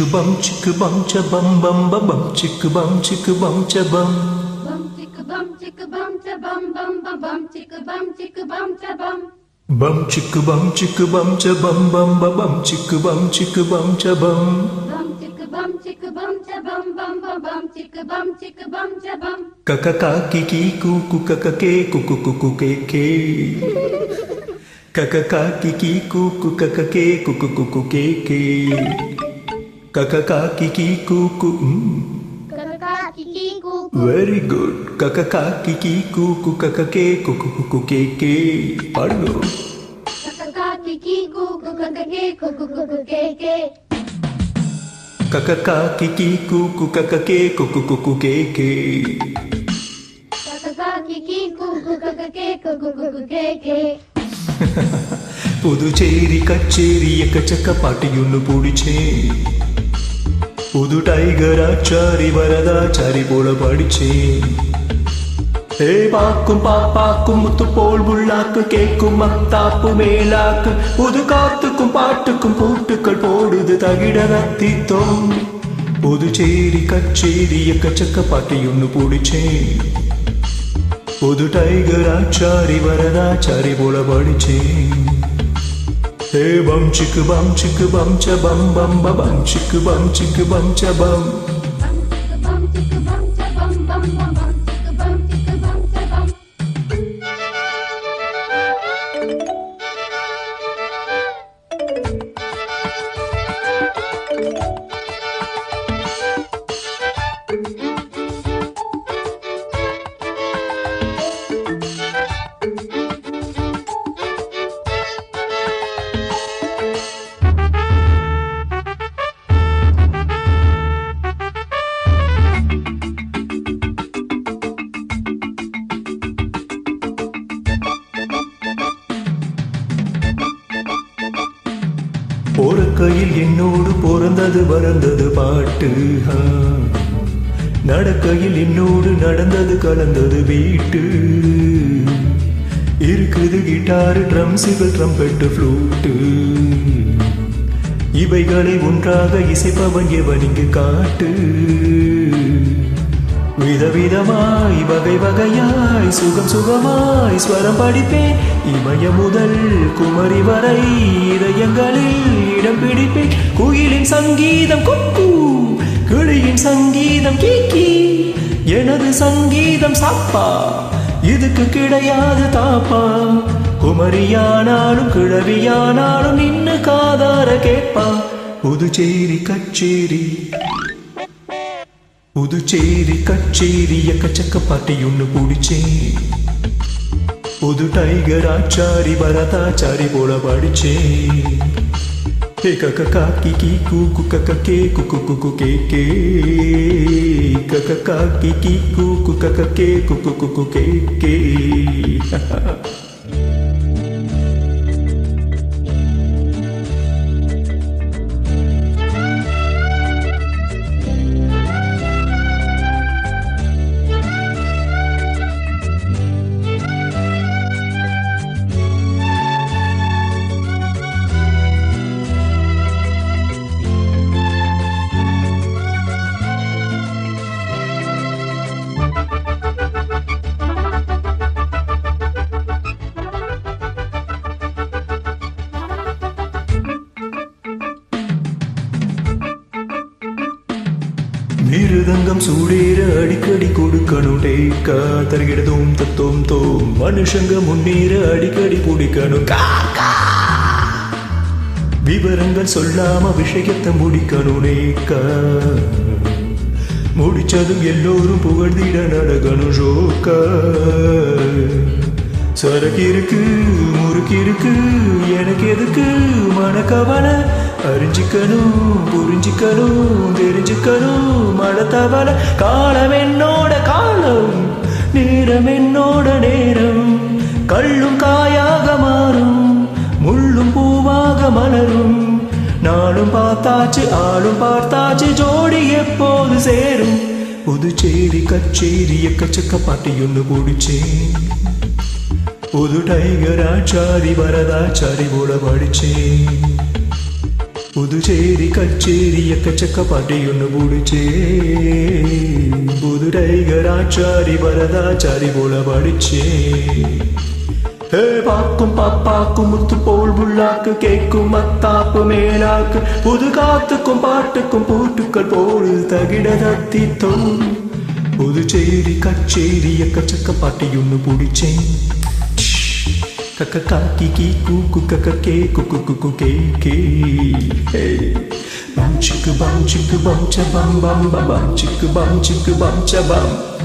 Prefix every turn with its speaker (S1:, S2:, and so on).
S1: chicka bum cha bum bum ba bum chicka bum cha bum.
S2: Bum chicka bum cha bum bum ba bum chicka bum cha bum.
S1: Bum chicka bum cha bum bum ba bum chicka bum cha bum.
S2: Bum chicka bum cha bum bum ba bum chicka bum cha bum.
S1: Kaka kaki ki ku kaka ke ku ke. Kaka kaki ki ku kaka ke ku ke. Kaka kaki ki ku.
S2: Kaka kiki ku.
S1: Very good. Kaka kaki ki ku kaka ke ku ke. Padugo.
S2: Kaka kiki ku kaka ke.
S1: Kaka kaki ki ku kaka ke ke.
S2: Kaka kiki ku kaka ke.
S1: Puducherry கச்சேரி எக்கச்சக்க பாட்டியொன்னு பிடிச்சேன் புது tiger Achari Varadachari போல படிச்சேன் ஏ பாக்கும் பாப்பாக்கும் முத்து போல் புள்ளாக்கு கேக்கும் மத்தாப்பு மேலாக்கு புது காத்துக்கும் பாட்டுக்கும் பூட்டுக்கள் போடுது தகிட ரத்தித்தோம் புதுச்சேரி கச்சேரி எக்கச்சக்க பாட்டியொன்னு பிடிச்சேன் புது டைகர் ஆச்சாரி வரதாச்சாரி போல படிச்சேன் ஏ பம் சிக்கு பம் ச பம் பம் ப பம் சிக்கு பம் ச பம்.
S2: Bum chicka bum cha bum bum ba bum chicka bum cha bum.
S1: போறக்கையில் என்னோடு பிறந்தது வளர்ந்தது பாட்டு நடக்கையில் என்னோடு நடந்தது கலந்தது வீட்டு இருக்குது கிட்டாரு ட்ரம்ஸுகள் ட்ரம்பெட்டு ஃப்ளூட்டு இவைகளை ஒன்றாக இசைப்பவன் எவன் இங்கு காட்டு விதவிதமாய் வகை வகையாய் சுகம் சுகமாய் ஸ்வரம் படிப்பேன் இமய முதல் குமரி வரை இதயங்களில் இடம் பிடிப்பேன் குயிலின் சங்கீதம் குக்கு கிளியின் சங்கீதம் கீக்கி எனது சங்கீதம் சாப்பா இதுக்கு கிடையாது தாப்பா குமரியானாலும் கிழவியானாலும் நின்னு காதார கேட்பா புதுச்சேரி கச்சேரி புதுச்சேரி கச்சேரி எக்கச்சக்க பாட்டியொன்னு பிடிச்சேன் புது டைகர் ஆச்சாரி பரதாச்சாரி போல படிச்சேன் ஹே கக்க காக்கி கி கூக்கு கக்க கே குக்கு கே கக்க காக்கி கி கூக்கு கக்க கே குக்கு கே. மிருதங்கம் சூடேற அடிக்கடி கொடுக்கணும் டேக்கா தருகிடதும் தத்தோம் தோம் மனுஷங்க முன்னேற அடிக்கடி பிடிக்கணும் காக்கா விவரங்கள் சொல்லாம விஷயத்தை முடிக்கணும் நேக்கா முடிச்சதும் எல்லோரும் புகழ்ந்திட நடக்கணும் ஷோக்கா சரக்கு இருக்கு முறுக்கு இருக்கு எனக்கு எதுக்கு மனக்கவலை அறிஞ்சிக்கணும் புரிஞ்சிக்கணும் தெரிஞ்சுக்கணும் மழத்தவலை காலம் என்னோட காலம் நேரம் என்னோட நேரம் கள்ளும் காயாக மாறும் முள்ளும் பூவாக மலரும் நாளும் பார்த்தாச்சு ஆளும் பார்த்தாச்சு ஜோடி எப்போது சேரும் புதுச்சேரி கச்சேரி எக்கச்சக்க பாட்டியொன்னு பிடிச்சேன் புது டைகர் ஆச்சாரி வரதாச்சாரி போல படிச்சேன் புதுச்சேரி கச்சேரி எக்கச்சக்க பாட்டியொன்னு பிடிச்சே புது டைகர் ஆச்சாரி வரதாச்சாரி போல படிச்சே பாக்கும் பாப்பாக்கும் முத்து போல் புல்லாக்கு கேக்கும் மத்தாப்பு மேலாக்கு புது காத்துக்கும் பாட்டுக்கும் பூட்டுக்கள் போல் தகிட தத்தி தோல் புதுச்சேரி கச்சேரி எக்கச்சக்க பாட்டியொன்னு பிடிச்சேன் கக்க காக்கி கீ கூக்கு கக்க கே குக்கு குக்கு கே கே bum chicka bum chicka bum cha bum bum bum bum chicka bum cha bum